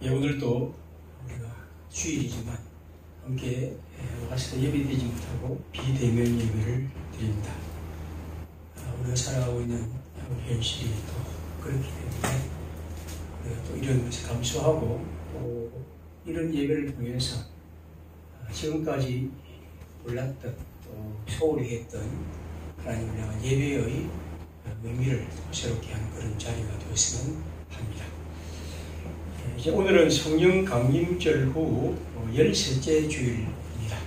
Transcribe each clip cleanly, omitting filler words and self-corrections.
예, 오늘도 우리가 주일이지만 함께 와서 예배드리지 못하고 비대면 예배를 드립니다. 우리가 살아가고 있는 현실이 또 그렇기 때문에 우리가 또 이런 것을 감수하고 또 이런 예배를 통해서 지금까지 몰랐던 또 소홀히 했던 하나님을 향한 예배의 의미를 새롭게 하는 그런 자리가 되었으면 합니다. 이제 오늘은 성령 강림절 후 13째 주일입니다.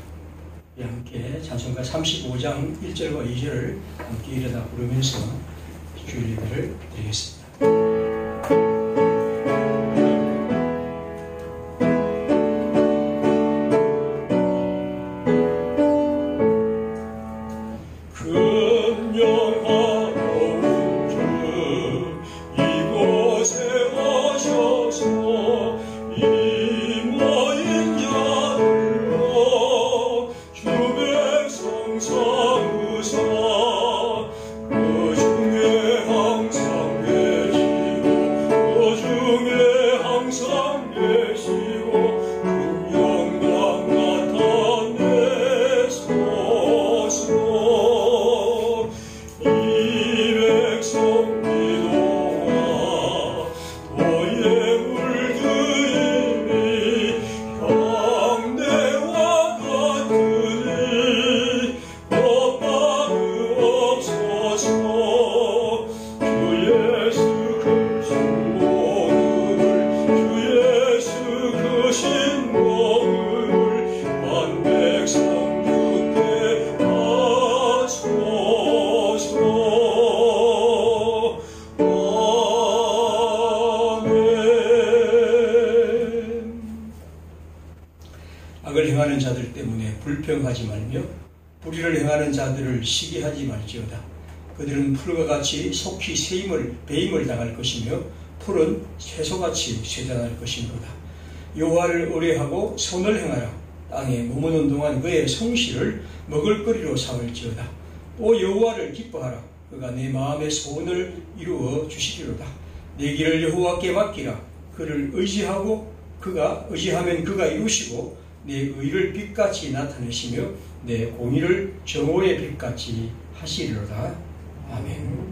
함께 찬송가 35장 1절과 2절을 함께 일어나 부르면서 주일 예배를 드리겠습니다. 악을 행하는 자들 때문에 불평하지 말며 불의를 행하는 자들을 시기하지 말지어다. 그들은 풀과 같이 속히 배임을 당할 것이며 풀은 채소같이 쇠잔할 것이로다. 여호와를 의뢰하고 선을 행하라. 땅에 머무는 동안 그의 성실을 먹을거리로 삼을지어다. 또 여호와를 기뻐하라. 그가 내 마음의 소원을 이루어 주시리로다. 내 길을 여호와께 맡기라. 그를 의지하면 그가 이루시고 내 의를 빛같이 나타내시며 내 공의를 정오의 빛같이 하시리로다. 아멘.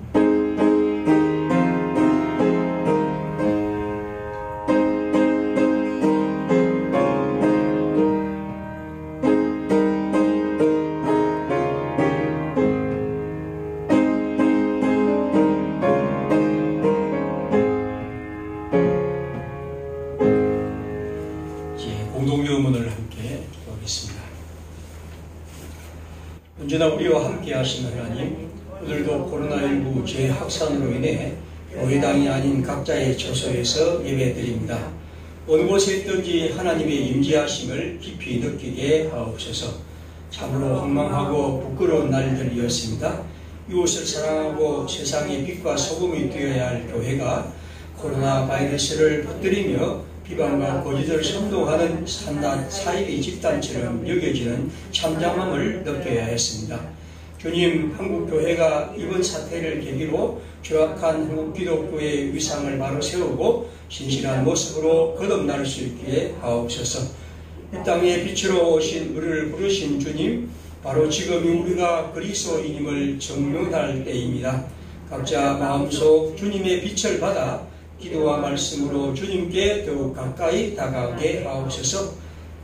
공동유언을 함께 기도하겠습니다. 언제나 우리와 함께 하신 하나님, 오늘도 코로나19 재확산으로 인해 교회당이 아닌 각자의 처소에서 예배드립니다. 어느 곳에 있든지 하나님의 임재하심을 깊이 느끼게 하옵소서. 참으로 황망하고 부끄러운 날들이었습니다. 이웃을 사랑하고 세상의 빛과 소금이 되어야 할 교회가 코로나 바이러스를 퍼뜨리며 비방과 거짓을 선동하는 사이비 집단처럼 여겨지는 참담함을 느껴야 했습니다. 주님, 한국교회가 이번 사태를 계기로 조약한 한국 기독교의 위상을 바로 세우고 신실한 모습으로 거듭날 수 있게 하옵소서. 이 땅에 빛으로 오신 우리를 부르신 주님, 바로 지금이 우리가 그리스도인임을 증명할 때입니다. 각자 마음속 주님의 빛을 받아 기도와 말씀으로 주님께 더욱 가까이 다가가게 하옵소서.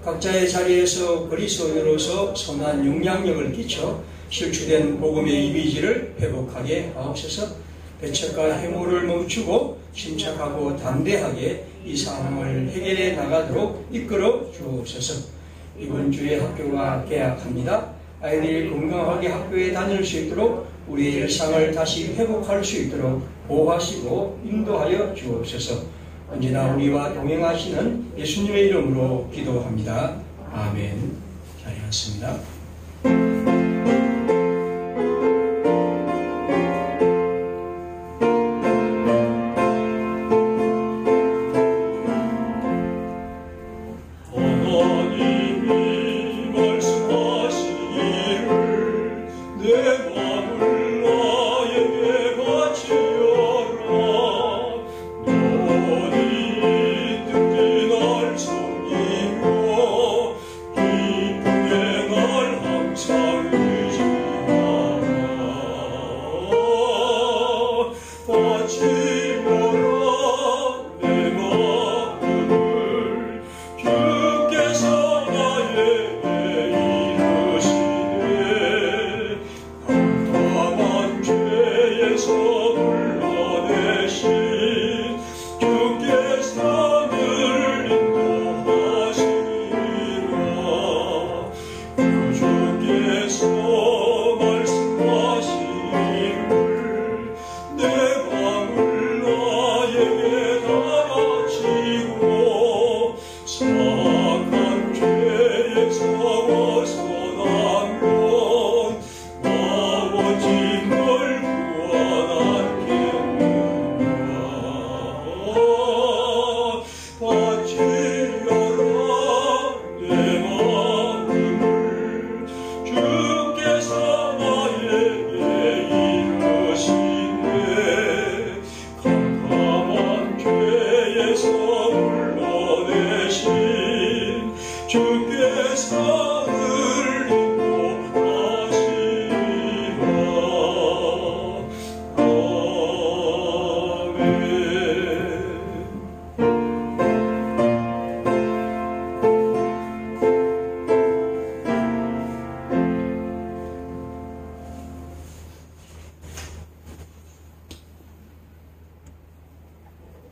각자의 자리에서 그리스도인으로서 선한 영향력을 끼쳐 실추된 복음의 이미지를 회복하게 하옵소서. 배척과 해모를 멈추고 침착하고 담대하게 이 상황을 해결해 나가도록 이끌어 주옵소서. 이번 주에 학교가 개학합니다. 아이들이 건강하게 학교에 다닐 수 있도록 우리의 일상을 다시 회복할 수 있도록 보호하시고 인도하여 주옵소서. 언제나 우리와 동행하시는 예수님의 이름으로 기도합니다. 아멘. 자리에 앉습니다. 하나님이 말씀하시기를 내 마음을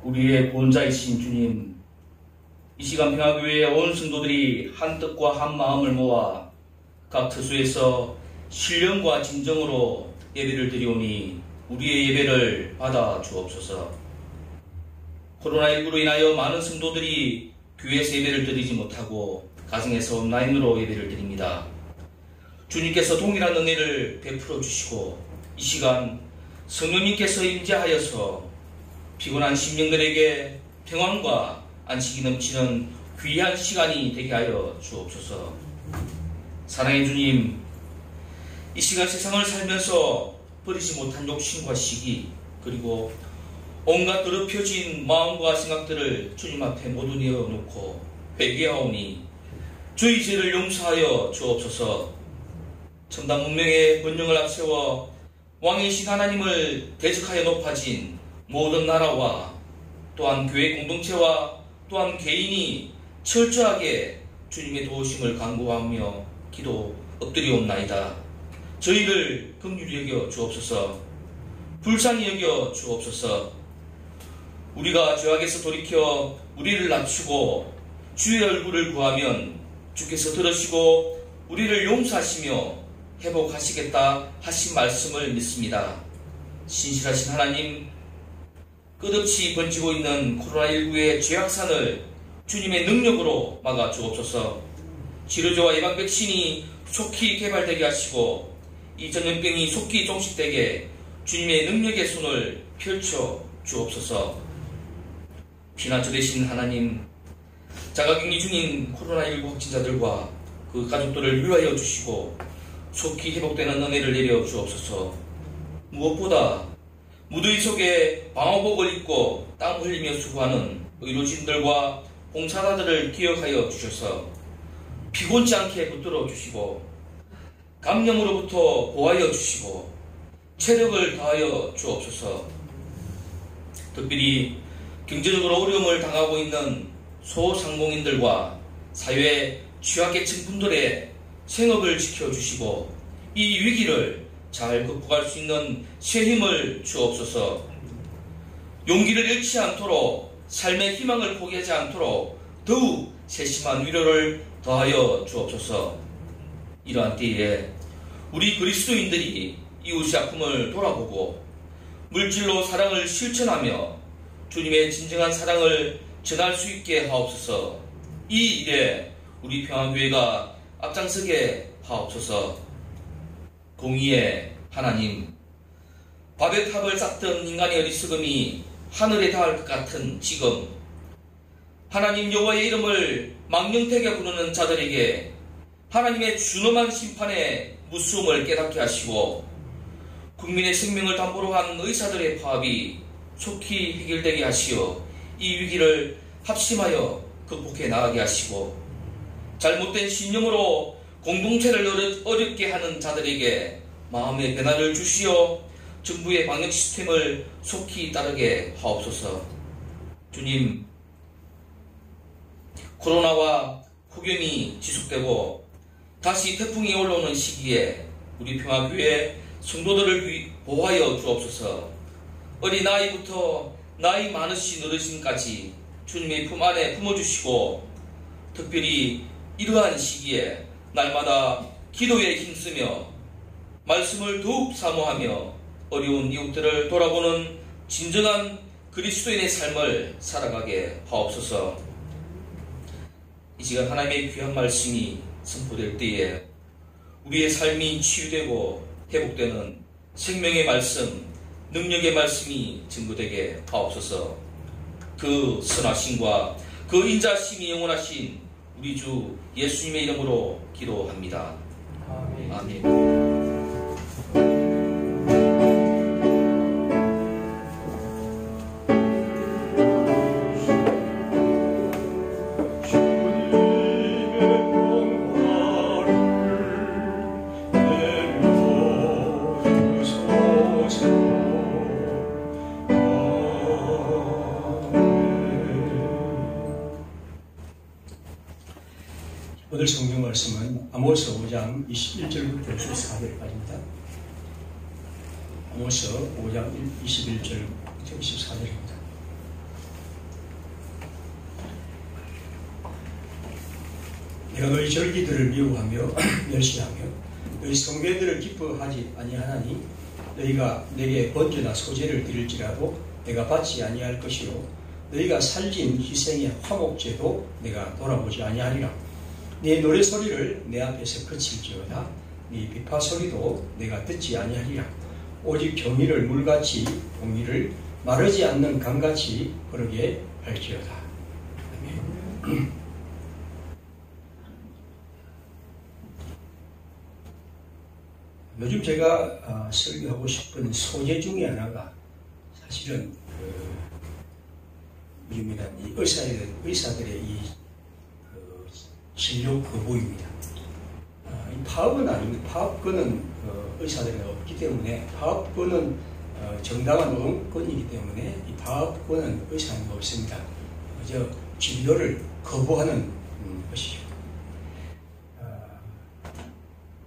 우리의 보호자이신 주님, 이 시간 평화교회의 온 성도들이 한 뜻과 한 마음을 모아 각 처소에서 신령과 진정으로 예배를 드리오니 우리의 예배를 받아 주옵소서. 코로나19로 인하여 많은 성도들이 교회에서 예배를 드리지 못하고 가정에서 온라인으로 예배를 드립니다. 주님께서 동일한 은혜를 베풀어 주시고 이 시간 성령님께서 임재하여서 피곤한 심령들에게 평안과 안식이 넘치는 귀한 시간이 되게 하여 주옵소서. 사랑의 주님, 이 시간 세상을 살면서 버리지 못한 욕심과 시기, 그리고 온갖 더럽혀진 마음과 생각들을 주님 앞에 모두 내어놓고 회개하오니 저희 죄를 용서하여 주옵소서. 첨단 문명의 번영을 앞세워 왕이신 하나님을 대적하여 높아진 모든 나라와 또한 교회 공동체와 또한 개인이 철저하게 주님의 도우심을 간구하며 기도 엎드리옵나이다. 저희를 긍휼히 여겨 주옵소서. 불쌍히 여겨 주옵소서. 우리가 죄악에서 돌이켜 우리를 낮추고 주의 얼굴을 구하면 주께서 들으시고 우리를 용서하시며 회복하시겠다 하신 말씀을 믿습니다. 신실하신 하나님, 끝없이 번지고 있는 코로나19의 죄악산을 주님의 능력으로 막아 주옵소서. 치료제와 예방 백신이 속히 개발되게 하시고 이 전염병이 속히 종식되게 주님의 능력의 손을 펼쳐 주옵소서. 피난처 되신 하나님, 자가격리 중인 코로나19 확진자들과 그 가족들을 위로하여 주시고 속히 회복되는 은혜를 내려 주옵소서. 무엇보다 무더위 속에 방호복을 입고 땀 흘리며 수고하는 의료진들과 봉사자들을 기억하여 주셔서 피곤치 않게 붙들어 주시고 감염으로부터 보호하여 주시고 체력을 다하여 주옵소서. 특별히 경제적으로 어려움을 당하고 있는 소상공인들과 사회 취약계층 분들의 생업을 지켜주시고 이 위기를 잘 극복할 수 있는 새 힘을 주옵소서. 용기를 잃지 않도록 삶의 희망을 포기하지 않도록 더욱 세심한 위로를 더하여 주옵소서. 이러한 때에 우리 그리스도인들이 이웃의 아픔을 돌아보고 물질로 사랑을 실천하며 주님의 진정한 사랑을 전할 수 있게 하옵소서. 이 일에 우리 평화교회가 앞장서게 하옵소서. 공의의 하나님, 밥의 탑을 쌓던 인간의 어리석음이 하늘에 닿을 것 같은 지금 하나님 여호와의 이름을 망령되게 부르는 자들에게 하나님의 준엄한 심판의 무서움을 깨닫게 하시고 국민의 생명을 담보로 한 의사들의 파업이 속히 해결되게 하시어 이 위기를 합심하여 극복해 나가게 하시고 잘못된 신념으로 공동체를 어렵게 하는 자들에게 마음의 변화를 주시어 정부의 방역 시스템을 속히 따르게 하옵소서. 주님, 코로나와 폭염이 지속되고 다시 태풍이 올라오는 시기에 우리 평화교회 성도들을 보호하여 주옵소서. 어린아이부터 나이 많으신 어르신까지 주님의 품 안에 품어주시고 특별히 이러한 시기에 날마다 기도에 힘쓰며 말씀을 더욱 사모하며 어려운 이웃들을 돌아보는 진정한 그리스도인의 삶을 살아가게 하옵소서. 이 시간 하나님의 귀한 말씀이 선포될 때에 우리의 삶이 치유되고 회복되는 생명의 말씀, 능력의 말씀이 증거되게 하옵소서. 그 선하심과 그 인자심이 영원하신 우리 주 예수님의 이름으로 기도합니다. 아멘. 아멘. 오늘 성경 말씀은 아모스 5장 21절부터 24절까지입니다. 아모스 5장 21절부터 24절입니다. 내가 너희 절기들을 미워하며 멸시하며 너희 성배들을 기뻐하지 아니하나니 너희가 내게 번제나 소제를 드릴지라도 내가 받지 아니할 것이요 너희가 살진 희생의 화목제도 내가 돌아보지 아니하리라. 네 노래 소리를 내 앞에서 그칠지어다. 네 비파 소리도 내가 듣지 아니하리라. 오직 경의를 물같이 공의를 마르지 않는 강같이 흐르게 할지어다. 아멘. 요즘 제가 설교하고 싶은 소재 중에 하나가 사실은 유명한 이 의사들의 이 진료 거부입니다. 이 파업은 아닙니다. 파업권은 의사들은 없기 때문에 파업권은 정당한 노동권이기 때문에 이 파업권은 의사는 없습니다. 그저 진료를 거부하는 것이죠.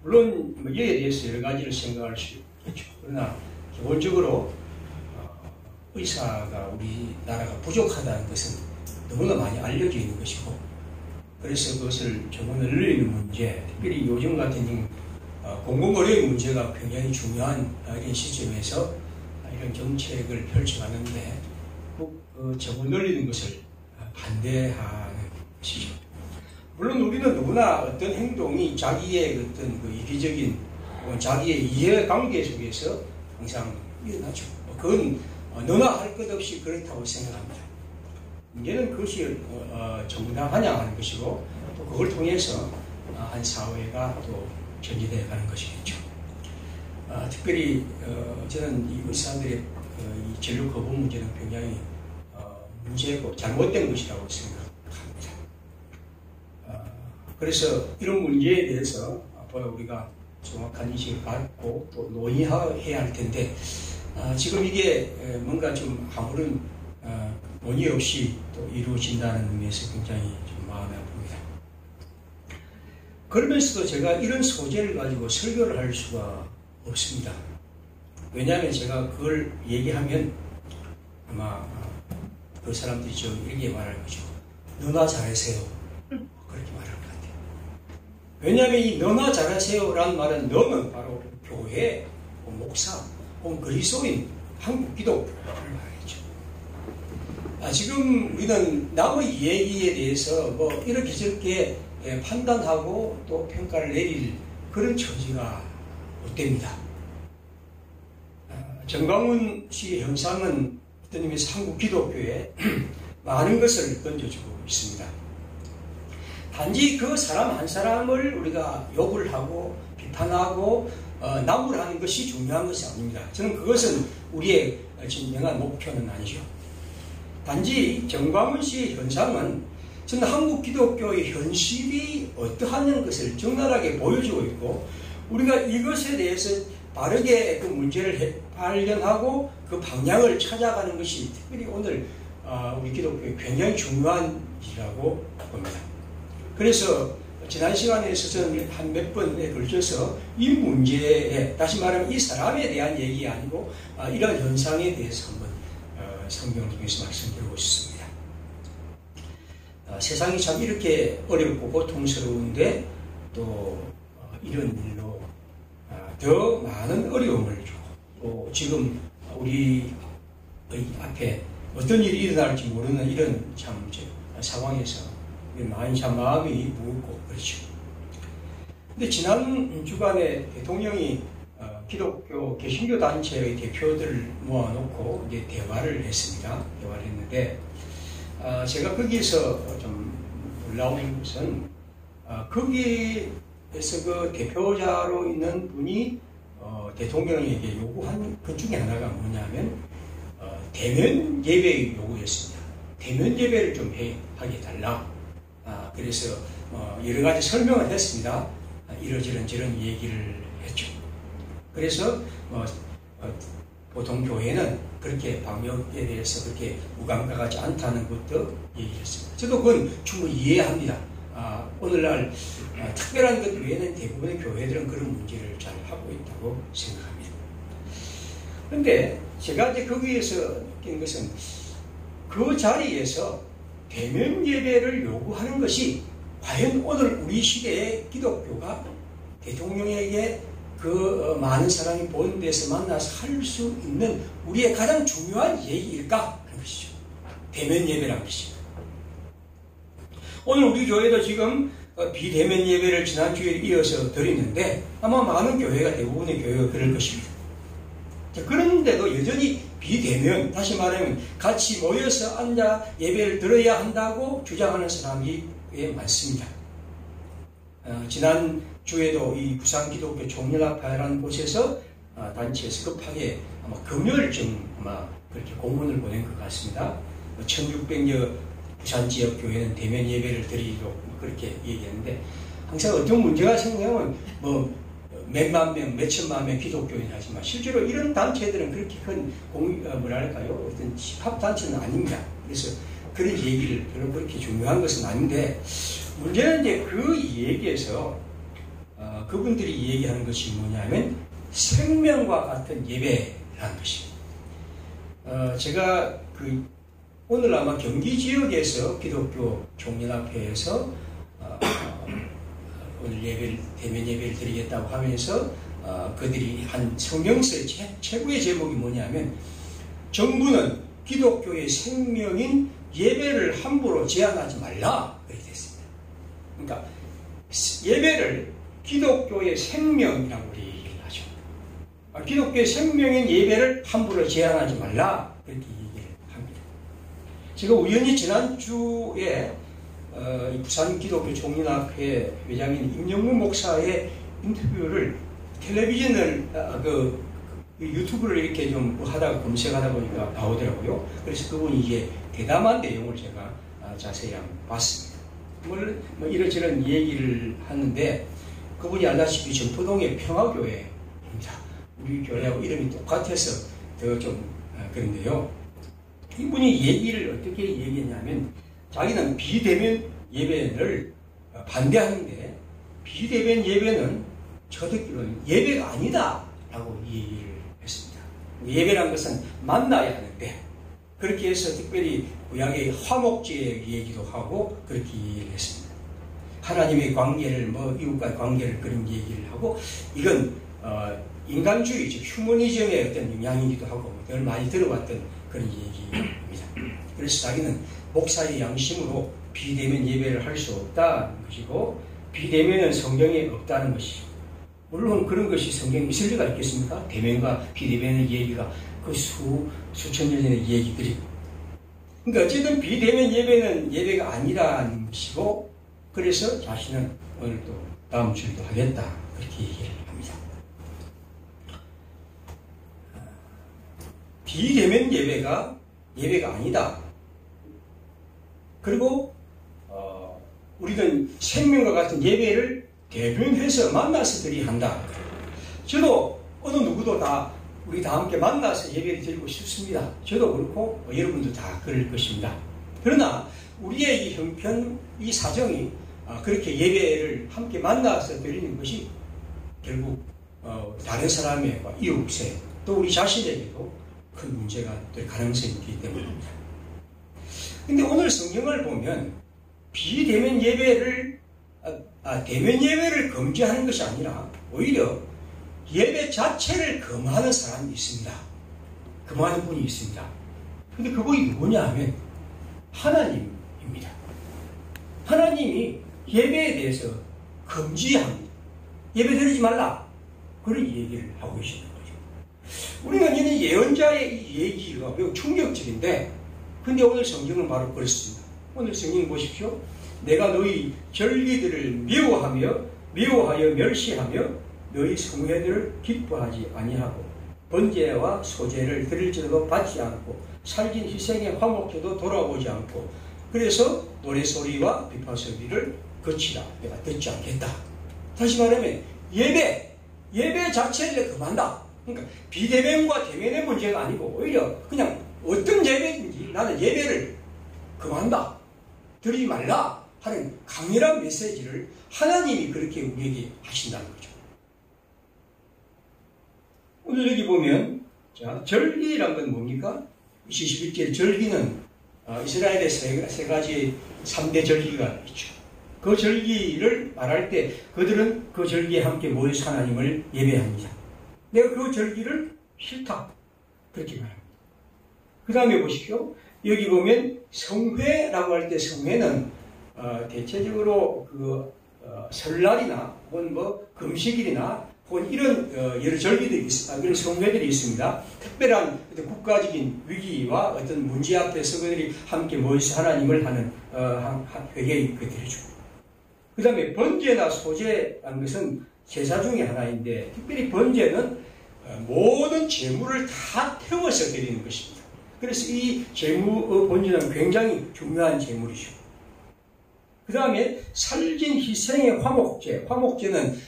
물론 이에 대해서 여러 가지를 생각할 수 있겠죠. 그러나 기본적으로 의사가 우리나라가 부족하다는 것은 너무나 많이 알려져 있는 것이고, 그래서 그것을 조금 늘리는 문제, 특별히 요즘 같은 공공의료의 문제가 굉장히 중요한 이런 시점에서 이런 정책을 펼쳐가는데 꼭 적응 늘리는 것을 반대하는 것이죠. 물론 우리는 누구나 어떤 행동이 자기의 어떤 이기적인 자기의 이해관계 속에서 항상 일어나죠. 그건 너나 할 것 없이 그렇다고 생각합니다. 문제는 그것이 정당하냐 하는 것이고, 또 그걸 통해서 한 사회가 또 전개되어 가는 것이겠죠. 특별히 저는 이 의사들의 이 진료 거부 문제는 굉장히 문제고 잘못된 것이라고 생각합니다. 그래서 이런 문제에 대해서 앞으로 우리가 정확한 인식을 갖고 또 논의해야 할 텐데, 지금 이게 뭔가 좀 아무런 논의 없이 또 이루어진다는 의미에서 굉장히 좀 마음이 아픕니다. 그러면서도 제가 이런 소재를 가지고 설교를 할 수가 없습니다. 왜냐하면 제가 그걸 얘기하면 아마 그 사람들이 좀 이렇게 말할 거죠. 너나 잘하세요. 그렇게 말할 것 같아요. 왜냐하면 이 너나 잘하세요 라는 말은 너는 바로 교회, 목사, 그리스도인, 한국 기독교를 말하겠죠. 지금 우리는 남의 얘기에 대해서 이렇게 저렇게 판단하고 또 평가를 내릴 그런 처지가 못 됩니다. 정광훈 씨의 현상은 어떤 의미에서 한국 기독교에 많은 것을 던져주고 있습니다. 단지 그 사람 한 사람을 우리가 욕을 하고 비판하고 나무라는 것이 중요한 것이 아닙니다. 저는 그것은 우리의 진정한 목표는 아니죠. 단지 정광훈 씨의 현상은 저는 한국 기독교의 현실이 어떠하냐는 것을 적나라하게 보여주고 있고, 우리가 이것에 대해서 바르게 그 문제를 발견하고 그 방향을 찾아가는 것이 특별히 오늘 우리 기독교에 굉장히 중요한 일이라고 봅니다. 그래서 지난 시간에서 저는 한 몇 번에 걸쳐서 이 문제에, 다시 말하면 이 사람에 대한 얘기 아니고 이런 현상에 대해서 한번 성경을 통해서 말씀드리고 싶습니다. 세상이 참 이렇게 어렵고 고통스러운데 또 이런 일로 더 많은 어려움을 주고, 또 지금 우리 앞에 어떤 일이 일어날지 모르는 이런 참 상황에서 많이 참 마음이 무겁고 그렇죠. 근데 지난 주간에 대통령이 기독교 개신교 단체의 대표들을 모아놓고 이제 대화를 했습니다. 대화를 했는데 제가 거기에서 좀 놀라운 것은 거기에서 그 대표자로 있는 분이 대통령에게 요구한 것 중에 하나가 뭐냐면 대면 예배의 요구였습니다. 대면 예배를 좀 하게 해달라. 그래서 여러 가지 설명을 했습니다. 이러저런 저런 얘기를 했죠. 그래서 보통 교회는 그렇게 방역에 대해서 그렇게 무감각하지 않다는 것도 얘기했습니다. 저도 그건 충분히 이해합니다. 오늘날 특별한 것 외에는 대부분의 교회들은 그런 문제를 잘 하고 있다고 생각합니다. 그런데 제가 이제 거기에서 느낀 것은 그 자리에서 대면 예배를 요구하는 것이 과연 오늘 우리 시대의 기독교가 대통령에게 그 많은 사람이 보는 데서 만나서 할 수 있는 우리의 가장 중요한 얘기일까 하는 것이죠. 대면 예배라는 것입니다. 오늘 우리 교회도 지금 비대면 예배를 지난주에 이어서 드리는데 아마 많은 교회가 대부분의 교회가 그럴 것입니다. 자, 그런데도 여전히 비대면, 다시 말하면 같이 모여서 앉아 예배를 들어야 한다고 주장하는 사람이 꽤 많습니다. 지난주에도 이 부산기독교 종려학파라는 곳에서 단체에서 급하게 아마 금요일쯤 아마 그렇게 공문을 보낸 것 같습니다. 1600여 부산 지역 교회는 대면 예배를 드리도록 그렇게 얘기했는데, 항상 어떤 문제가 생기면 몇만 명, 몇천만 명 기독교인 하지만 실제로 이런 단체들은 그렇게 큰 어떤 집합단체는 아닙니다. 그래서 그런 얘기를 별로 그렇게 중요한 것은 아닌데, 문제는 이제 그 얘기에서 그분들이 얘기하는 것이 뭐냐면 생명과 같은 예배라는 것입니다. 제가 오늘 아마 경기 지역에서 기독교 종려학회에서 오늘 대면 예배를 드리겠다고 하면서 그들이 한 성명서의 최고의 제목이 뭐냐면, 정부는 기독교의 생명인 예배를 함부로 제한하지 말라, 그렇게 됐습니다. 그러니까 예배를 기독교의 생명이라고 우리 얘기를 하죠. 기독교의 생명인 예배를 함부로 제한하지 말라, 그렇게 얘기를 합니다. 제가 우연히 지난주에 부산 기독교 종려학회 회장인 임영무 목사의 인터뷰를 텔레비전을 유튜브를 이렇게 좀 하다가 검색하다 보니까 나오더라고요. 그래서 그분이 이제 대담한 내용을 제가 자세히 한번 봤습니다. 이런저런 얘기를 하는데, 그분이 알다시피 전포동의 평화교회입니다. 우리 교회하고 이름이 똑같아서 더 좀 그런데요. 이분이 얘기를 어떻게 얘기했냐면, 자기는 비대면 예배를 반대하는데, 비대면 예배는 저 듣기로는 예배가 아니다 라고 얘기를 했습니다. 예배란 것은 만나야 하는데, 그렇게 해서 특별히 구약의 화목제의 얘기도 하고 그렇게 얘기를 했습니다. 하나님의 관계를 이웃과의 관계를 그런 얘기를 하고, 이건 인간주의, 즉 휴머니즘의 어떤 영향이기도 하고 늘 많이 들어봤던 그런 얘기입니다. 그래서 자기는 목사의 양심으로 비대면 예배를 할 수 없다는 것이고, 비대면은 성경에 없다는 것이죠. 물론 그런 것이 성경에 있을 리가 있겠습니까? 대면과 비대면의 얘기가 수천 년 전의 얘기들이. 그러니까 어쨌든 비대면 예배는 예배가 아니라는 것이고, 그래서 자신은 오늘 또 다음 주에도 하겠다, 그렇게 얘기를 합니다. 비대면 예배가 아니다. 그리고 우리는 생명과 같은 예배를 대면해서 만나서 드려야 한다. 저도 어느 누구도 다 우리 다 함께 만나서 예배를 드리고 싶습니다. 저도 그렇고 여러분도 다 그럴 것입니다. 그러나 우리의 이 형편, 이 사정이 그렇게 예배를 함께 만나서 드리는 것이 결국 다른 사람의 이웃에 또 우리 자신에게도 큰 문제가 될 가능성이 있기 때문입니다. 근데 오늘 성경을 보면 비대면 예배를 대면 예배를 금지하는 것이 아니라 오히려 예배 자체를 금하는 사람이 있습니다. 금하는 분이 있습니다. 근데 그분이 누구냐 하면 하나님입니다. 하나님이 예배에 대해서 금지합니다. 예배 드리지 말라, 그런 얘기를 하고 계시는 거죠. 우리가 이는 예언자의 이 얘기가 매우 충격적인데, 근데 오늘 성경은 바로 그렇습니다. 오늘 성경 보십시오. 내가 너희 절기들을 미워하여 멸시하며 너희 성회들을 기뻐하지 아니하고 번제와 소제를 드릴지라도 받지 않고 살진 희생의 화목제도 돌아오지 않고, 그래서 노래소리와 비파소리를 거치라, 내가 듣지 않겠다. 다시 말하면 예배 자체를 금한다. 그러니까 비대면과 대면의 문제가 아니고 오히려 그냥 어떤 예배든지 나는 예배를 금한다, 드리지 말라 하는 강렬한 메시지를 하나님이 그렇게 우리에게 하신다는 거죠. 오늘 여기 보면 절기란 건 뭡니까? 21절 절기는 이스라엘의 세 가지 3대 절기가 있죠. 그 절기를 말할 때 그들은 그 절기에 함께 모여서 하나님을 예배합니다. 내가 그 절기를 싫다. 그렇게 말합니다. 그 다음에 보십시오. 여기 보면 성회라고 할 때 성회는 대체적으로 설날이나 혹은 금식일이나 혹은 이런 여러 절기들이 이런 성회들이 있습니다. 특별한 국가적인 위기와 어떤 문제 앞에서 그들이 함께 모여서 하나님을 하는 회개의 그들이죠. 그 다음에 번제나 소제라는 것은 제사 중에 하나인데 특별히 번제는 모든 재물을 다 태워서 드리는 것입니다. 그래서 이 번제는 굉장히 중요한 재물이죠. 그 다음에 살진 희생의 화목제. 화목제는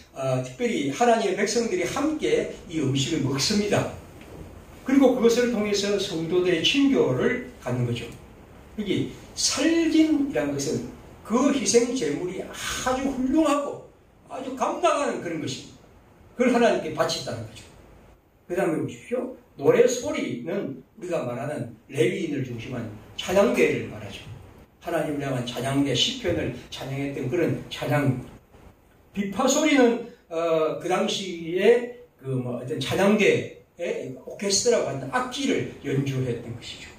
특별히 하나님의 백성들이 함께 이 음식을 먹습니다. 그리고 그것을 통해서 성도들의 친교를 갖는 거죠. 여기 살진이라는 것은 그 희생 제물이 아주 훌륭하고 아주 감당하는 그런 것입니다. 그걸 하나님께 바친다는 거죠. 그 다음에 보십시오. 노래 소리는 우리가 말하는 레위인을 중심한 찬양대를 말하죠. 하나님을 향한 찬양대, 시편을 찬양했던 그런 찬양. 비파 소리는 그 당시에 어떤 찬양대의 오케스트라고 하는 악기를 연주했던 것이죠.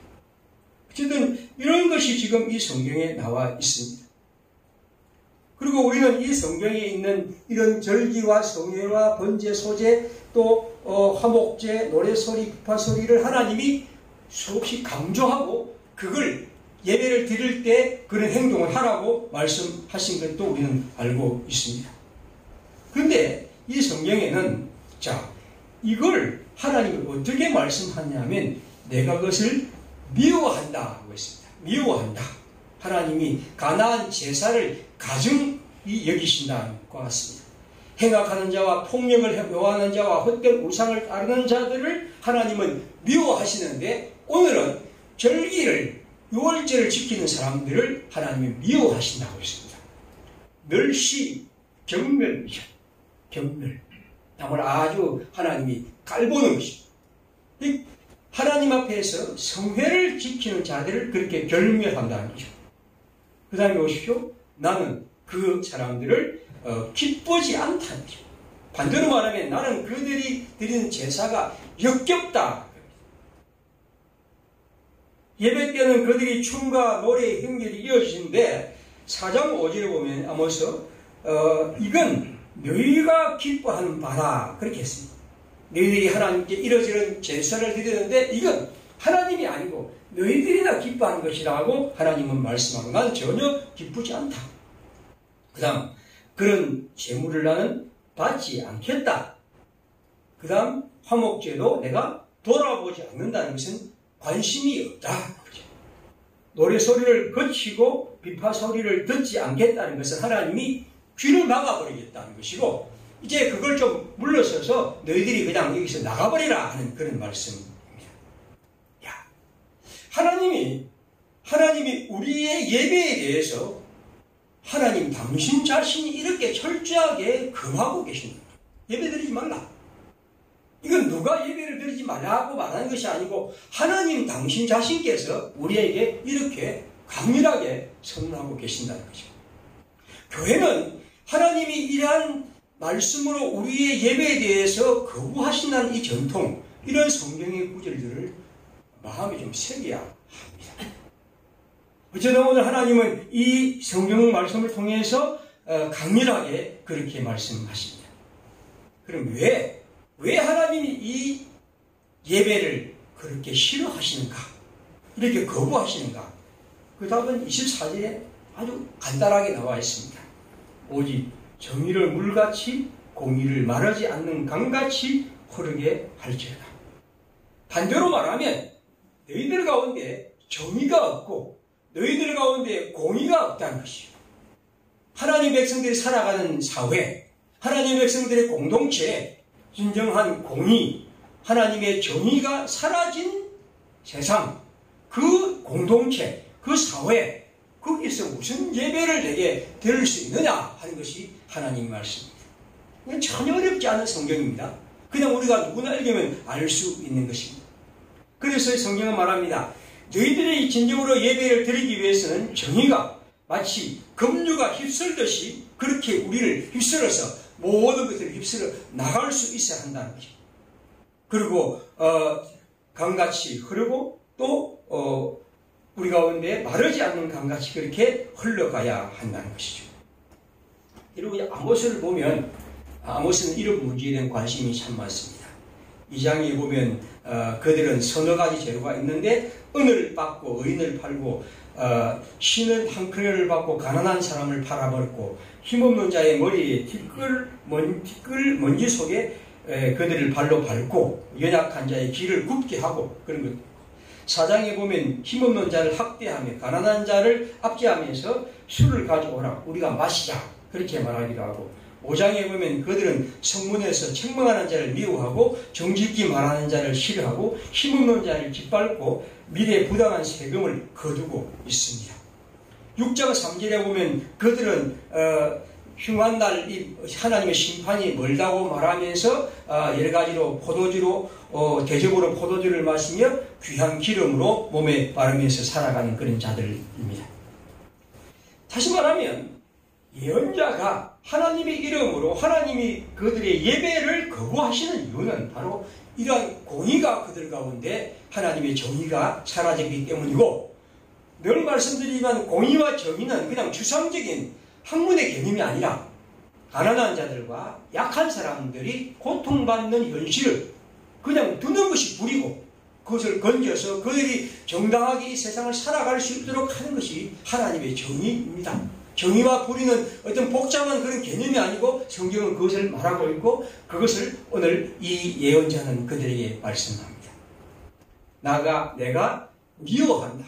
어쨌든 이런 것이 지금 이 성경에 나와 있습니다. 그리고 우리는 이 성경에 있는 이런 절기와 성회와 번제, 소제, 또 화목제, 노래소리, 비파소리를 하나님이 수없이 강조하고 그걸 예배를 드릴 때 그런 행동을 하라고 말씀하신 것도 우리는 알고 있습니다. 그런데 이 성경에는 이걸 하나님이 어떻게 말씀하냐면 내가 그것을 미워한다고 했습니다. 미워한다. 하나님이 가나안 제사를 가증히 여기신다는 것 같습니다. 행악하는 자와 폭력을 묘하는 자와 헛된 우상을 따르는 자들을 하나님은 미워하시는데 오늘은 절기를 유월절을 지키는 사람들을 하나님이 미워하신다고 했습니다. 멸시, 경멸이죠. 경멸. 남을 아주 하나님이 깔보는 것입니다. 하나님 앞에서 성회를 지키는 자들을 그렇게 결멸한다는 거죠. 그 다음에 보십시오. 나는 그 사람들을 기쁘지 않다는 거죠. 반대로 말하면 나는 그들이 드리는 제사가 역겹다. 예배 때는 그들이 춤과 노래의 행렬이 이어지는데 4장 5절에 보면 아모스 이건 너희가 기뻐하는 바라 그렇게 했습니다. 너희들이 하나님께 이러저런 제사를 드리는데 이건 하나님이 아니고 너희들이나 기뻐하는 것이라고 하나님은 말씀하고 나는 전혀 기쁘지 않다. 그 다음 그런 제물을 나는 받지 않겠다. 그 다음 화목제도 내가 돌아보지 않는다는 것은 관심이 없다. 노래소리를 거치고 비파소리를 듣지 않겠다는 것은 하나님이 귀를 막아버리겠다는 것이고 이제 그걸 좀 물러서서 너희들이 그냥 여기서 나가버리라 하는 그런 말씀입니다. 하나님이 우리의 예배에 대해서 하나님 당신 자신이 이렇게 철저하게 금하고 계십니다. 예배 드리지 말라. 이건 누가 예배를 드리지 말라고 말하는 것이 아니고 하나님 당신 자신께서 우리에게 이렇게 강렬하게 선언하고 계신다는 거죠. 교회는 하나님이 이러한 말씀으로 우리의 예배에 대해서 거부하신다는 이 전통, 이런 성경의 구절들을 마음에 좀 새겨야 합니다. 어쨌든 오늘 하나님은 이 성경 말씀을 통해서 강렬하게 그렇게 말씀하십니다. 그럼 왜 하나님이 이 예배를 그렇게 싫어하시는가? 이렇게 거부하시는가? 그 답은 24절에 아주 간단하게 나와 있습니다. 오직 정의를 물같이 공의를 말하지 않는 강같이 흐르게 할지어다. 반대로 말하면 너희들 가운데 정의가 없고 너희들 가운데 공의가 없다는 것이에요. 하나님 백성들이 살아가는 사회, 하나님 백성들의 공동체, 진정한 공의, 하나님의 정의가 사라진 세상, 그 공동체, 그 사회, 거기서 무슨 예배를 내게 드릴 수 있느냐 하는 것이 하나님 말씀입니다. 이건 전혀 어렵지 않은 성경입니다. 그냥 우리가 누구나 읽으면 알 수 있는 것입니다. 그래서 성경은 말합니다. 너희들이 진정으로 예배를 드리기 위해서는 정의가, 마치 급류가 휩쓸듯이 그렇게 우리를 휩쓸어서 모든 것들을 휩쓸어 나갈 수 있어야 한다는 거죠. 그리고 강같이 흐르고 또 우리 가운데 마르지 않는 강같이 그렇게 흘러가야 한다는 것이죠. 여러분, 아모스를 보면 아모스는 이런 문제에 대한 관심이 참 많습니다. 이 장에 보면 그들은 서너 가지 재료가 있는데 은을 받고 의인을 팔고 신은 한 크레를 받고 가난한 사람을 팔아버렸고 힘없는 자의 머리에 티끌 먼지 속에 그들을 발로 밟고 연약한 자의 길을 굽게 하고 그런 것. 4장에 보면 힘없는 자를 학대하며 가난한 자를 압제하면서 술을 가져오라 우리가 마시자 그렇게 말하기도 하고 5장에 보면 그들은 성문에서 책망하는 자를 미워하고 정직히 말하는 자를 싫어하고 힘없는 자를 짓밟고 미래에 부당한 세금을 거두고 있습니다. 6장 3절에 보면 그들은 흉한 날 하나님의 심판이 멀다고 말하면서 여러 가지로 포도주로 대접으로 포도주를 마시며 귀한 기름으로 몸에 바르면서 살아가는 그런 자들입니다. 다시 말하면 예언자가 하나님의 이름으로 하나님이 그들의 예배를 거부하시는 이유는 바로 이러한 공의가 그들 가운데 하나님의 정의가 사라졌기 때문이고, 늘 말씀드리지만 공의와 정의는 그냥 추상적인 학문의 개념이 아니라 가난한 자들과 약한 사람들이 고통받는 현실을 그냥 두는 것이 불이고 그것을 건져서 그들이 정당하게 이 세상을 살아갈 수 있도록 하는 것이 하나님의 정의입니다. 정의와 불의는 어떤 복잡한 그런 개념이 아니고 성경은 그것을 말하고 있고 그것을 오늘 이 예언자는 그들에게 말씀합니다. 내가 미워한다.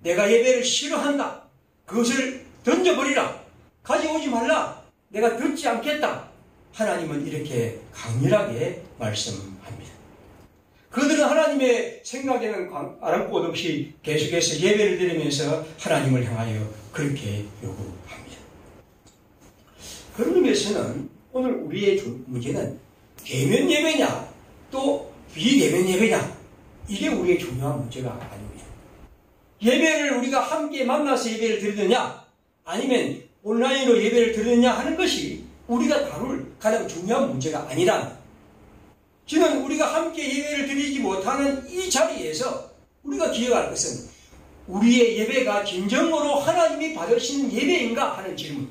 내가 예배를 싫어한다. 그것을 던져버리라. 가져오지 말라. 내가 듣지 않겠다. 하나님은 이렇게 강렬하게 말씀합니다. 그들은 하나님의 생각에는 아랑곳 없이 계속해서 예배를 드리면서 하나님을 향하여 그렇게 요구합니다. 그런 의미에서는 오늘 우리의 문제는 대면 예배냐 또 비대면 예배냐, 이게 우리의 중요한 문제가 아닙니다. 예배를 우리가 함께 만나서 예배를 드리느냐 아니면 온라인으로 예배를 드리느냐 하는 것이 우리가 다룰 가장 중요한 문제가 아니라, 저는 우리가 함께 예배를 드리지 못하는 이 자리에서 우리가 기억할 것은 우리의 예배가 진정으로 하나님이 받으시는 예배인가 하는 질문.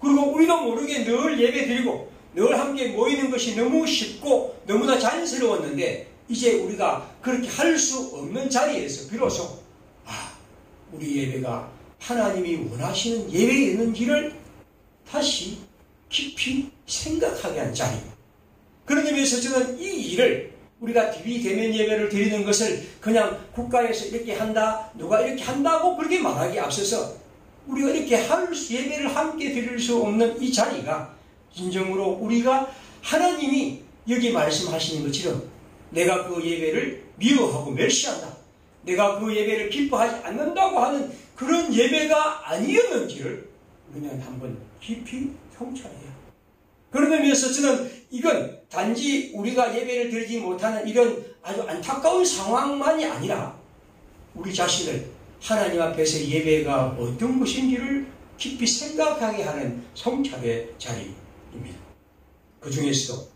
그리고 우리도 모르게 늘 예배 드리고 늘 함께 모이는 것이 너무 쉽고 너무나 자연스러웠는데 이제 우리가 그렇게 할 수 없는 자리에서 비로소 우리 예배가 하나님이 원하시는 예배였는지를 다시 깊이 생각하게 한 자리. 그런 의미에서 저는 이 일을 우리가 비대면 예배를 드리는 것을 그냥 국가에서 이렇게 한다, 누가 이렇게 한다고 그렇게 말하기에 앞서서 우리가 이렇게 예배를 함께 드릴 수 없는 이 자리가 진정으로 우리가 하나님이 여기 말씀하시는 것처럼 내가 그 예배를 미워하고 멸시한다, 내가 그 예배를 기뻐하지 않는다고 하는 그런 예배가 아니었는지를 우리는 한번 깊이 성찰해야. 그런 의미에서 저는 이건 단지 우리가 예배를 드리지 못하는 이런 아주 안타까운 상황만이 아니라 우리 자신을 하나님 앞에서 예배가 어떤 것인지를 깊이 생각하게 하는 성찰의 자리입니다. 그 중에서도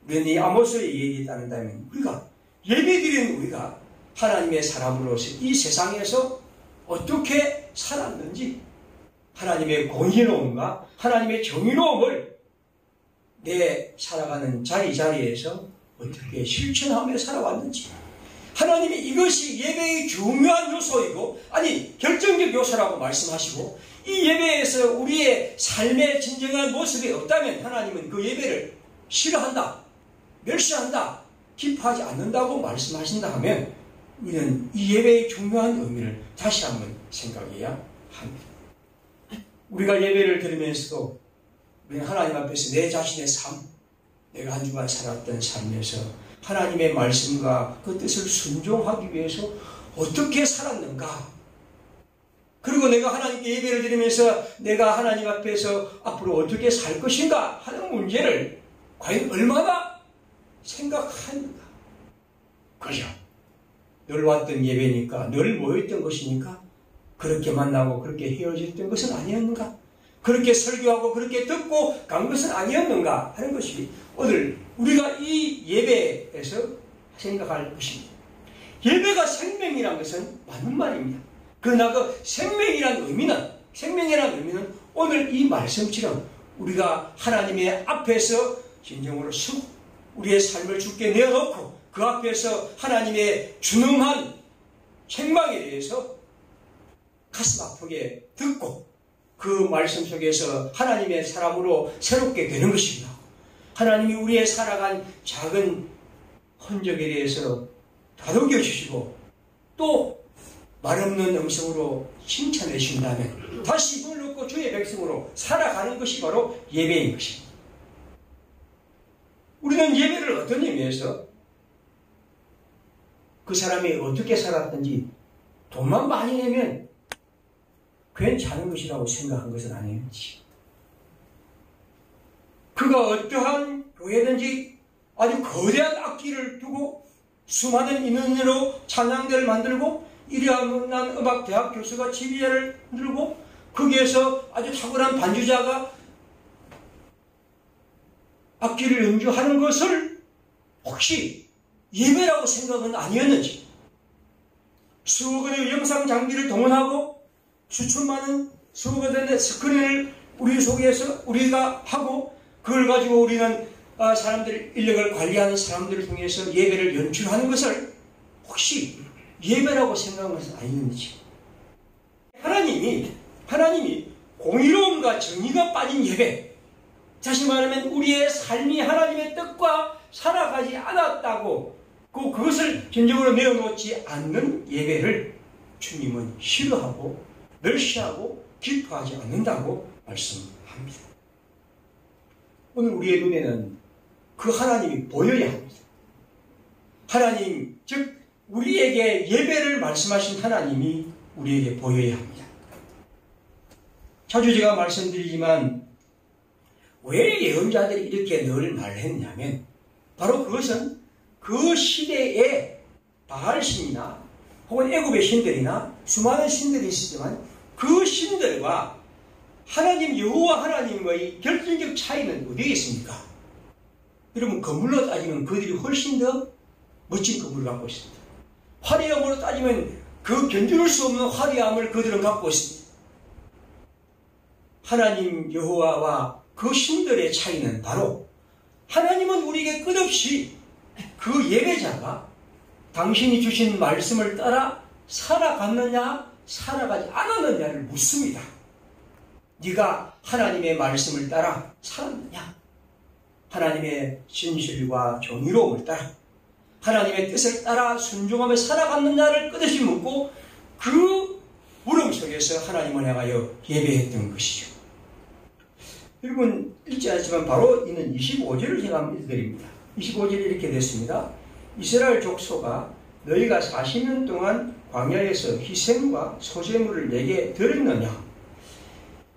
우리는 이 아모스의 얘기에 따른다면 우리가 예배드리는 우리가 하나님의 사람으로서 이 세상에서 어떻게 살았는지, 하나님의 공의로움과 하나님의 정의로움을 내 살아가는 자리에서 어떻게 실천하며 살아왔는지, 하나님이 이것이 예배의 중요한 요소이고 결정적 요소라고 말씀하시고 이 예배에서 우리의 삶의 진정한 모습이 없다면 하나님은 그 예배를 싫어한다, 멸시한다, 기뻐하지 않는다고 말씀하신다 하면 우리는 이 예배의 중요한 의미를 다시 한번 생각해야 합니다. 우리가 예배를 드리면서도 우리는 하나님 앞에서 내 자신의 삶, 내가 한 주간 살았던 삶에서 하나님의 말씀과 그 뜻을 순종하기 위해서 어떻게 살았는가, 그리고 내가 하나님께 예배를 드리면서 내가 하나님 앞에서 앞으로 어떻게 살 것인가 하는 문제를 과연 얼마나 생각하는가. 그죠? 늘 왔던 예배니까, 늘 모였던 것이니까 그렇게 만나고 그렇게 헤어졌던 것은 아니었는가? 그렇게 설교하고 그렇게 듣고 간 것은 아니었는가 하는 것이 오늘 우리가 이 예배에서 생각할 것입니다. 예배가 생명이라는 것은 맞는 말입니다. 그러나 그 생명이라는 의미는 오늘 이 말씀처럼 우리가 하나님의 앞에서 진정으로 서고 우리의 삶을 주께 내어놓고 그 앞에서 하나님의 준엄한 책망에 대해서 가슴 아프게 듣고 그 말씀 속에서 하나님의 사람으로 새롭게 되는 것입니다. 하나님이 우리의 살아간 작은 흔적에 대해서 다독여 주시고 또 말없는 음성으로 칭찬해 주신다면 다시 힘을 얻고 주의 백성으로 살아가는 것이 바로 예배인 것입니다. 우리는 예배를 어떤 의미에서 그 사람이 어떻게 살았든지 돈만 많이 내면 괜찮은 것이라고 생각한 것은 아니었지. 그가 어떠한 교회든지 아주 거대한 악기를 두고 수많은 인원으로 찬양대를 만들고 이러한 음악대학 교수가 지휘자를 들고 거기에서 아주 탁월한 반주자가 악기를 연주하는 것을 혹시 예배라고 생각은 아니었는지, 수억 원의 영상 장비를 동원하고 수천만원 수억 원의 스크린을 우리 속에서 우리가 하고 그걸 가지고 우리는 사람들 인력을 관리하는 사람들을 통해서 예배를 연출하는 것을 혹시 예배라고 생각한 것은 아니었는지, 하나님이 공의로움과 정의가 빠진 예배, 다시 말하면 우리의 삶이 하나님의 뜻과 살아가지 않았다고 그것을 진정으로 내어놓지 않는 예배를 주님은 싫어하고 멸시하고 기뻐하지 않는다고 말씀합니다. 오늘 우리의 눈에는 그 하나님이 보여야 합니다. 하나님, 즉 우리에게 예배를 말씀하신 하나님이 우리에게 보여야 합니다. 자주 제가 말씀드리지만 왜 예언자들이 이렇게 늘 말했냐면 바로 그것은 그 시대에 바알신이나 혹은 애굽의 신들이나 수많은 신들이 있었지만 그 신들과 하나님 여호와 하나님과의 결정적 차이는 어디에 있습니까? 여러분, 건물로 따지면 그들이 훨씬 더 멋진 건물을 갖고 있습니다. 화려함으로 따지면 그 견줄 수 없는 화려함을 그들은 갖고 있습니다. 하나님 여호와와 그 신들의 차이는 바로 하나님은 우리에게 끝없이 그 예배자가 당신이 주신 말씀을 따라 살아갔느냐 살아가지 않았느냐를 묻습니다. 네가 하나님의 말씀을 따라 살았느냐, 하나님의 진실과 정의로움을 따라 하나님의 뜻을 따라 순종하며 살아갔느냐를 끝없이 묻고 그 물음 속에서 하나님을 향하여 예배했던 것이죠. 여러분, 읽지 않지만 바로 있는 25절을 제가 한번 읽어드립니다. 25절이 이렇게 됐습니다. 이스라엘 족속아, 너희가 40년 동안 광야에서 희생과 소제물을 내게 드렸느냐?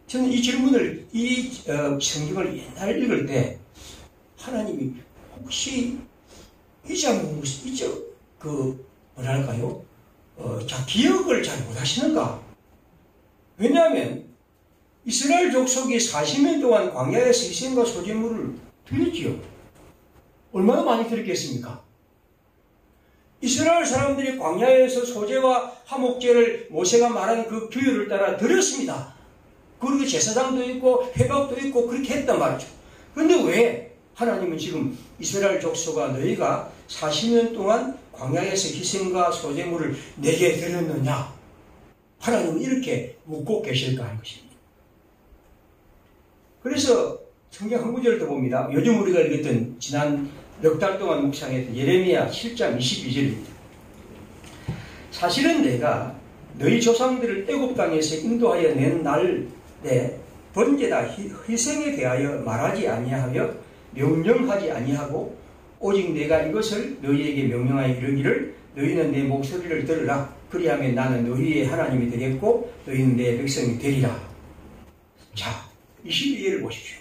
저는 이 질문을, 이 성경을 옛날 읽을 때 하나님이 혹시 기억을 잘 못하시는가? 왜냐하면 이스라엘 족속이 40년 동안 광야에서 희생과 소제물을 드렸지요. 얼마나 많이 드렸겠습니까? 이스라엘 사람들이 광야에서 소제와 화목제를 모세가 말한 그 규율을 따라 드렸습니다. 그리고 제사장도 있고 회막도 있고 그렇게 했단 말이죠. 그런데 왜 하나님은 지금 이스라엘 족속아, 너희가 40년 동안 광야에서 희생과 소제물을 내게 드렸느냐? 하나님은 이렇게 묻고 계실까 하는 것입니다. 그래서 성경 한 구절을 더 봅니다. 요즘 우리가 읽었던 지난 몇 달 동안 묵상했던 예레미야 7장 22절입니다. 사실은 내가 너희 조상들을 애굽 땅에서 인도하여 낸 날에 번제다 희생에 대하여 말하지 아니하며 명령하지 아니하고 오직 내가 이것을 너희에게 명령하여 이르기를 너희는 내 목소리를 들으라. 그리하면 나는 너희의 하나님이 되겠고 너희는 내 백성이 되리라. 자, 22절을 보십시오.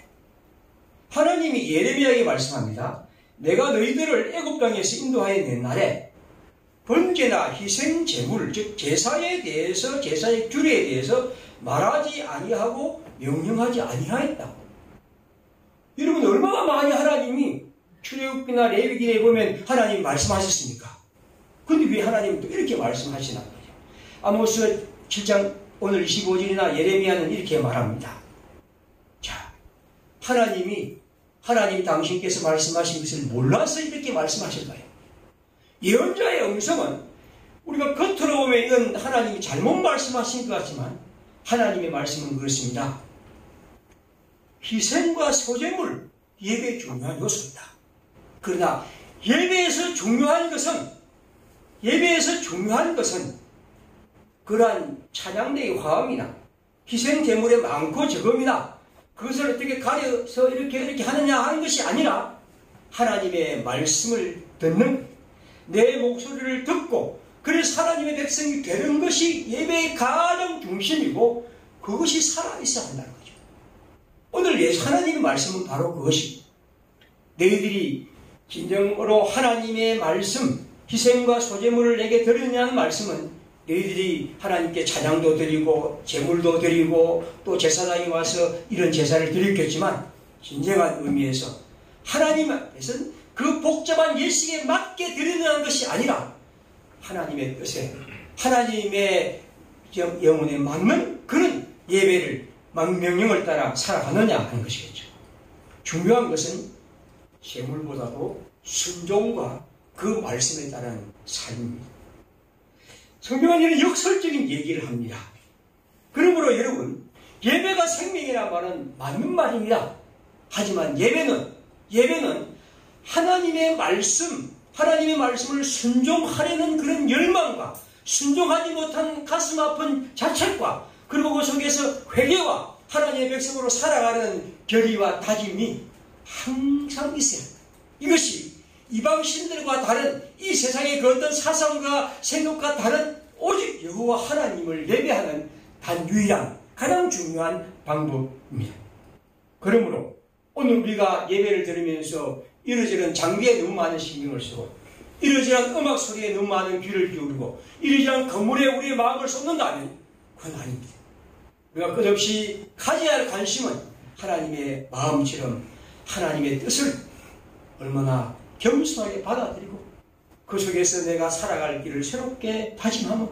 하나님이 예레미야에게 말씀합니다. 내가 너희들을 애굽 땅에서 인도하여 낸 날에 번제나 희생 제물, 즉 제사에 대해서, 제사의 규례에 대해서 말하지 아니하고 명령하지 아니하였다. 여러분, 얼마나 많이 하나님이 출애굽기나 레위기에 보면 하나님이 말씀하셨습니까? 근데 왜 하나님은 또 이렇게 말씀하시나 거예요? 아모스 7장 오늘 25절이나 예레미야는 이렇게 말합니다. 자, 하나님 당신께서 말씀하신 것을 몰라서 이렇게 말씀하실까요? 예언자의 음성은 우리가 겉으로 보면 이건 하나님이 잘못 말씀하신 것 같지만 하나님의 말씀은 그렇습니다. 희생과 소제물, 예배의 중요한 요소입니다. 그러나 예배에서 중요한 것은 그러한 찬양대의 화음이나 희생 제물의 많고 적음이나 그것을 어떻게 가려서 이렇게 하느냐 하는 것이 아니라 하나님의 말씀을 듣는, 내 목소리를 듣고 그래서 하나님의 백성이 되는 것이 예배의 가장 중심이고 그것이 살아있어야 한다는 거죠. 오늘 하나님의 말씀은 바로 그것이, 너희들이 진정으로 하나님의 말씀, 희생과 소제물을 내게 드리느냐는 말씀은 너희들이 하나님께 찬양도 드리고 제물도 드리고 또 제사장이 와서 이런 제사를 드렸겠지만 진정한 의미에서 하나님 앞에서는 그 복잡한 예식에 맞게 드리는 것이 아니라 하나님의 뜻에, 하나님의 영혼에 맞는 그런 예배를 명령을 따라 살아가느냐 하는 것이겠죠. 중요한 것은 제물보다도 순종과 그 말씀에 따른 삶입니다. 성경은 이런 역설적인 얘기를 합니다. 그러므로 여러분, 예배가 생명이라는 말은 맞는 말입니다. 하지만 예배는 하나님의 말씀을 순종하려는 그런 열망과 순종하지 못한 가슴 아픈 자책과 그리고 그 속에서 회개와 하나님의 백성으로 살아가는 결의와 다짐이 항상 있어야 합니다. 이것이 이방 신들과 다른 이 세상의 그 어떤 사상과 생각과 다른 오직 여호와 하나님을 예배하는 단 유일한 가장 중요한 방법입니다. 그러므로 오늘 우리가 예배를 드리면서 이러저런 장비에 너무 많은 신경을 쓰고 이러저런 음악 소리에 너무 많은 귀를 기울이고 이러저런 건물에 우리의 마음을 쏟는다면 그건 아닙니다. 우리가 끝없이 가져야 할 관심은 하나님의 마음처럼 하나님의 뜻을 얼마나 겸손하게 받아들이고 그 속에서 내가 살아갈 길을 새롭게 다짐하며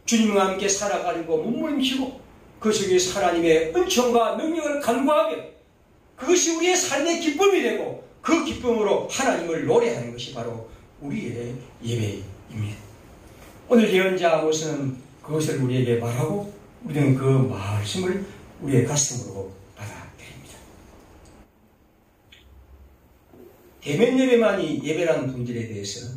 주님과 함께 살아가려고 몸부림치고 그 속에서 하나님의 은총과 능력을 간구하며 그것이 우리의 삶의 기쁨이 되고 그 기쁨으로 하나님을 노래하는 것이 바로 우리의 예배입니다. 오늘 예언자 아모스는 그것을 우리에게 말하고 우리는 그 말씀을 우리의 가슴으로 받아들입니다. 대면 예배만이 예배라는 분들에 대해서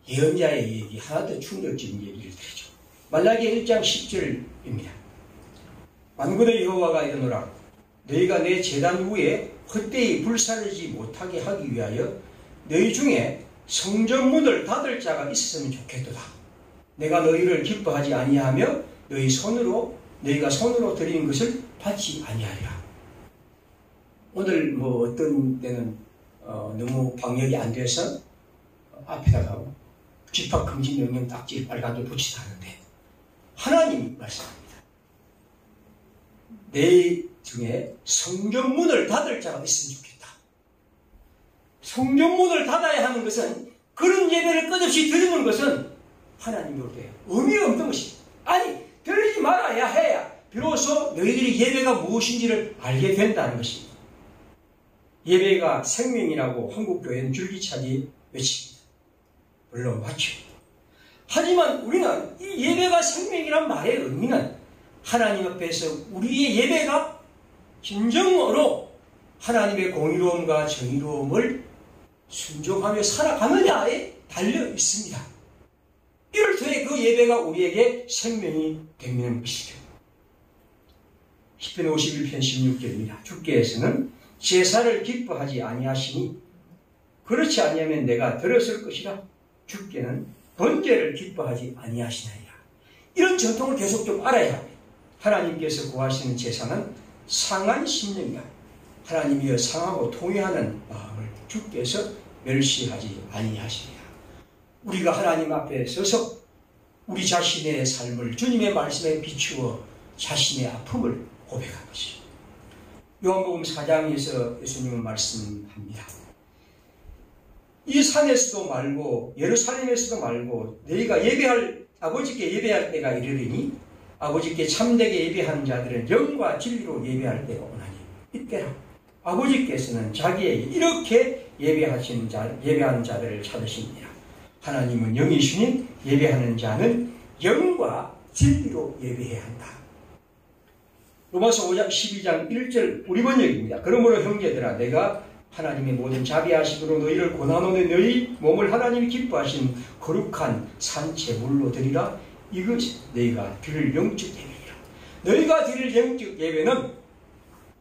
예언자의 얘기 하나 더 충격적인 얘기를 드리죠. 말라기 1장 10절입니다. 만군의 여호와가 이르노라 너희가 내 제단 위에 헛되이 불사르지 못하게 하기 위하여 너희 중에 성전문을 닫을 자가 있었으면 좋겠도다. 내가 너희를 기뻐하지 아니하며 너희가 손으로 드리는 것을 받지 아니하리라. 오늘 어떤 때는 너무 방역이 안 돼서 앞에다가 집합금지 명령 딱지 빨간도 붙이지 않는데 하나님이 말씀합니다. 내 중에 성전문을 닫을 자가 있으면 좋겠다. 성전문을 닫아야 하는 것은 그런 예배를 끝없이 드리는 것은 하나님으로 돼요. 의미 없는 것이 아니 드리지 말아야 해야 비로소 너희들이 예배가 무엇인지를 알게 된다는 것입니다. 예배가 생명이라고 한국교회는 줄기차게 외칩니다. 물론 맞죠. 하지만 우리는 이 예배가 생명이란 말의 의미는 하나님 앞에서 우리의 예배가 진정으로 하나님의 공의로움과 정의로움을 순종하며 살아가느냐에 달려 있습니다. 이럴 때 그 예배가 우리에게 생명이 되는 것이죠. 시편 51편 16절입니다. 주께서는 제사를 기뻐하지 아니하시니 그렇지 아니하면 내가 들었을 것이라. 주께는 번제를 기뻐하지 아니하시나이다. 이런 전통을 계속 좀 알아야 합니다. 하나님께서 구하시는 제사는 상한 심령이야. 하나님이여 상하고 통회하는 마음을 주께서 멸시하지 아니하시리라. 우리가 하나님 앞에 서서 우리 자신의 삶을 주님의 말씀에 비추어 자신의 아픔을 고백한 것입니다. 요한복음 4장에서 예수님은 말씀합니다. 이 산에서도 말고 예루살렘에서도 말고 너희가 아버지께 예배할 때가 이르리니 아버지께 참되게 예배하는 자들은 영과 진리로 예배할 때가 오나니 이때라. 아버지께서는 자기에게 이렇게 예배하는 자들을 찾으십니다. 하나님은 영이시니 예배하는 자는 영과 진리로 예배해야 한다. 로마서 5장 12장 1절 우리 번역입니다. 그러므로 형제들아 내가 하나님의 모든 자비하심으로 너희를 고난하노니 너희 몸을 하나님이 기뻐하신 거룩한 산 제물로 드리라. 이것이 너희가 드릴 영적 예배이라. 너희가 드릴 영적 예배는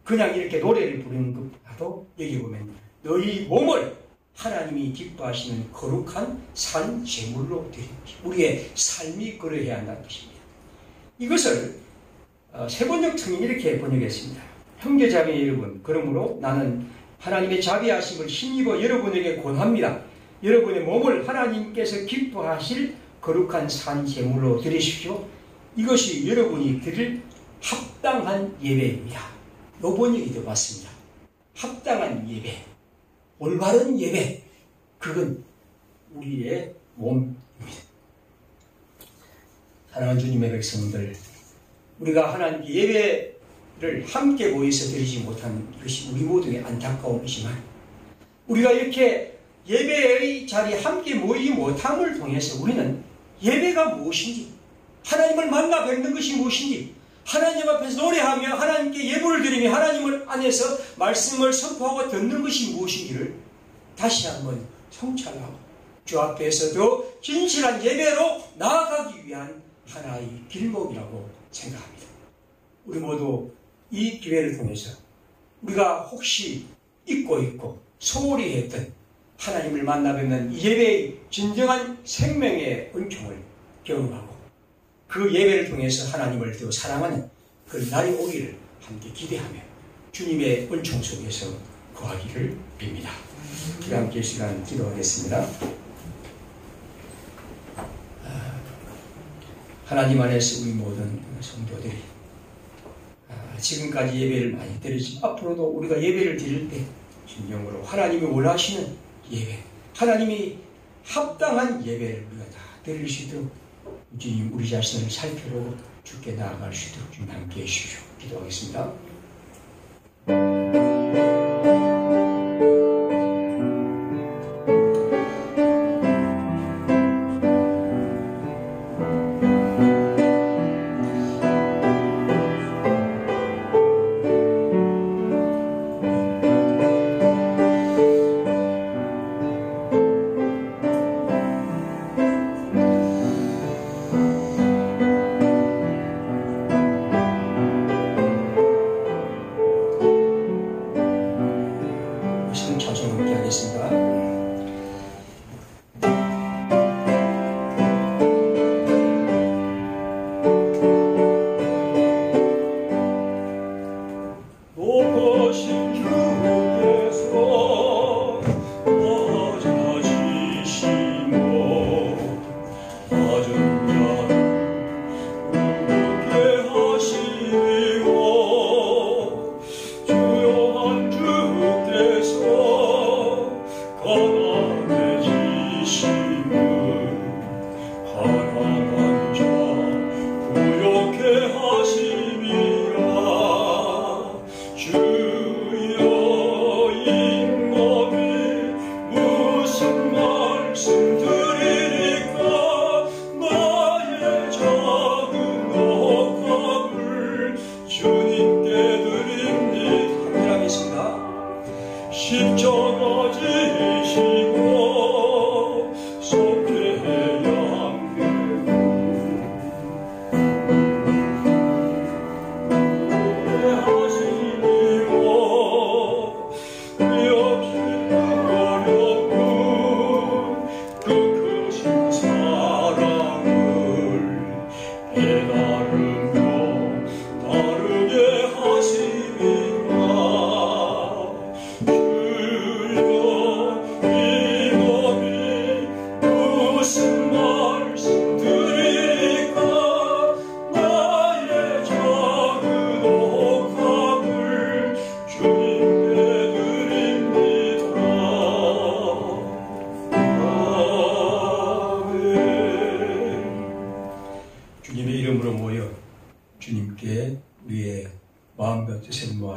그냥 이렇게 노래를 부르는 것보다도 여기 보면 너희 몸을 하나님이 기뻐하시는 거룩한 산 제물로 드리는 것입니다. 우리의 삶이 그러해야 한다는 것입니다. 이것을 세번역 통이 이렇게 번역했습니다. 형제자매 여러분, 그러므로 나는 하나님의 자비하심을 힘입어 여러분에게 권합니다. 여러분의 몸을 하나님께서 기뻐하실 거룩한 산 제물로 드리십시오. 이것이 여러분이 드릴 합당한 예배입니다. 요 번역이 더 맞습니다. 합당한 예배, 올바른 예배, 그건 우리의 몸입니다. 사랑하는 주님의 백성들, 우리가 하나님께 예배를 함께 모여서 드리지 못한 것이 우리 모두의 안타까움이지만 우리가 이렇게 예배의 자리에 함께 모이지 못함을 통해서 우리는 예배가 무엇인지, 하나님을 만나 뵙는 것이 무엇인지, 하나님 앞에서 노래하며 하나님께 예물을 드리며 하나님을 안에서 말씀을 선포하고 듣는 것이 무엇인지를 다시 한번 성찰하고 주 앞에서 더 진실한 예배로 나아가기 위한 하나의 길목이라고 생각합니다. 우리 모두 이 기회를 통해서 우리가 혹시 잊고 있고 소홀히 했던 하나님을 만나 뵙는 예배의 진정한 생명의 은총을 경험하고 그 예배를 통해서 하나님을 더 사랑하는 그 날이 오기를 함께 기대하며 주님의 은총 속에서 거하기를 빕니다. 우리 함께 이 시간 기도하겠습니다. 하나님 안에서 우리 모든 성도들이 지금까지 예배를 많이 드리지만 앞으로도 우리가 예배를 드릴 때 진정으로 하나님이 원하시는 예배, 하나님이 합당한 예배를 우리가 다 드릴 수 있도록 주님 우리 자신을 살펴보고 주께 나아갈 수 있도록 주님 함께 해주십시오. 기도하겠습니다.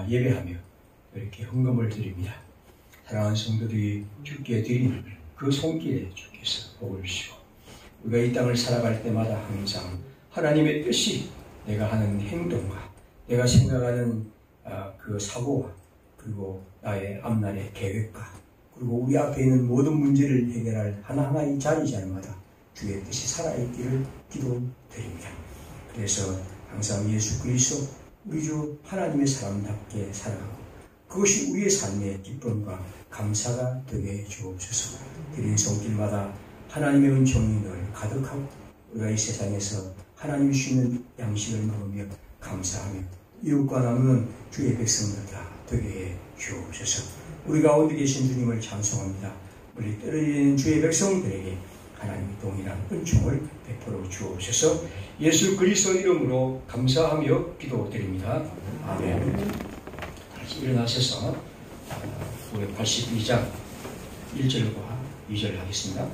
예배하며 이렇게 헌금을 드립니다. 사랑하는 성도들이 주께 드리는 그 손길에 주께서 복을 주시고 우리가 이 땅을 살아갈 때마다 항상 하나님의 뜻이 내가 하는 행동과 내가 생각하는 그 사고와 그리고 나의 앞날의 계획과 그리고 우리 앞에 있는 모든 문제를 해결할 하나하나의 자리자리마다 주의 뜻이 살아있기를 기도드립니다. 그래서 항상 예수 그리스도 우리 주 하나님의 사람답게 살아가고 그것이 우리의 삶의 기쁨과 감사가 되게 주옵소서. 드린 손길마다 하나님의 은총이 늘 가득하고 우리가 이 세상에서 하나님이 주시는 양식을 먹으며 감사하며 이웃과 나누는 주의 백성들 다 되게 해 주옵소서. 우리 가운데 계신 주님을 찬송합니다. 우리 떨어지는 주의 백성들에게 하나님의 동일한 은총을 베풀어 주옵소서. 예수 그리스도 이름으로 감사하며 기도드립니다. 아멘. 다시 일어나셔서 982장 1절과 2절 하겠습니다.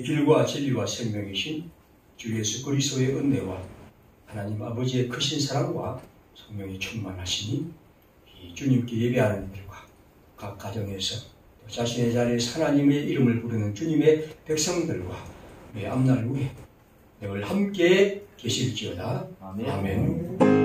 길과 진리와 생명이신 주 예수 그리스도의 은혜와 하나님 아버지의 크신 사랑과 성령이 충만하시니 이 주님께 예배하는 이들과 각 가정에서 자신의 자리에서 하나님의 이름을 부르는 주님의 백성들과 내 앞날 후에 늘 함께 계실지어다. 아멘. 아멘.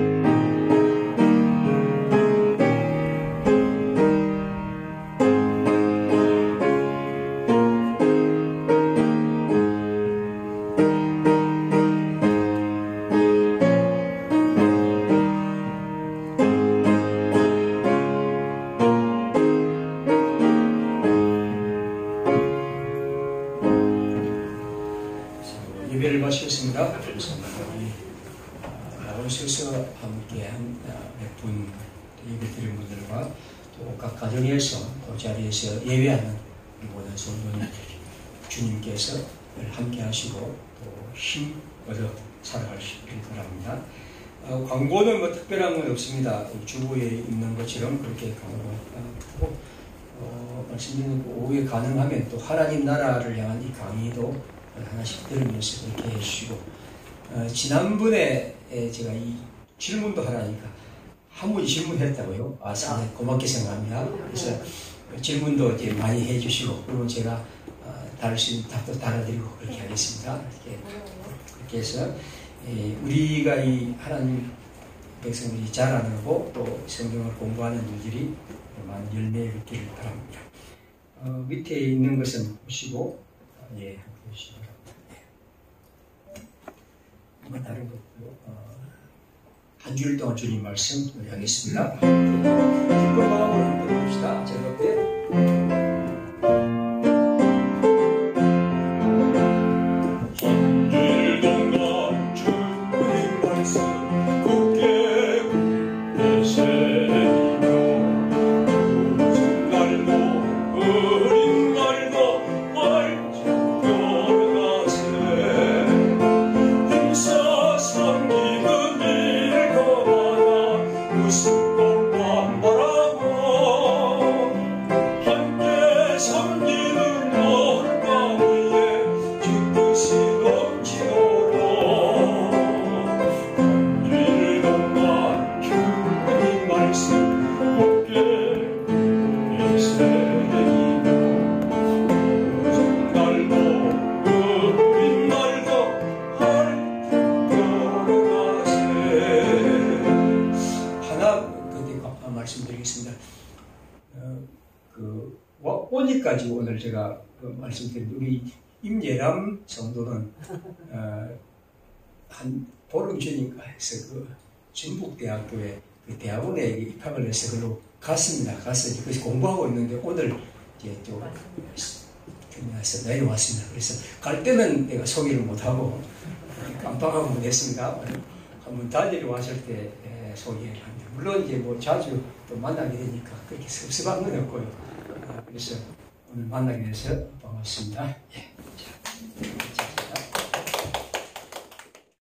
예배를 마치겠습니다. 나오셔서 함께 몇 분 예배 드린 분들과 또 각 가정에서 또 자리에서 예배하는 모든 성도님들 주님께서 함께 하시고 또 힘 얻어 살아갈 수 있기를 바랍니다. 광고는 뭐 특별한 건 없습니다. 주보에 있는 것처럼 그렇게 광고하고 말씀드리는 오후에 가능하면 또 하나님 나라를 향한 이 강의도 하나씩 들으면서 이렇게 해주시고 지난번에 제가 이 질문도 하라니까 한 분이 질문했다고요. 상당히 고맙게 생각합니다. 그래서 질문도 이제 많이 해주시고 그러면 제가 다룰 수 있는 답도 달아드리고 그렇게 하겠습니다. 그렇게 해서 우리가 이 하나님 백성들이 자라나고 또 성경을 공부하는 일들이 많은 열매를 맺기를 바랍니다. 밑에 있는 것은 보시고 보시기 바랍니다. 다른 것도 한 주일 동안 주님 말씀 하겠습니다. 기쁜 마음으로 들어봅시다. 즐겁게. 습관만 바라고 어디까지 오늘 제가 말씀드린 우리 임예람 성도는 한 보름 전인가 해서 그 전북대학교에 그 대학원에 입학을 해서 그걸로 갔습니다. 가서 이제 거기서 공부하고 있는데 오늘 이제 또 경찰서 내려왔습니다. 그래서 갈 때는 내가 소개를 못하고 깜빡하고 못했습니다. 한번 달리러 왔을 때 소개를 합니다. 물론 이제 뭐 자주 또 만나게 되니까 그렇게 섭섭한 건 없고요. 그래서 오늘 만나게 돼서 반갑습니다. 예.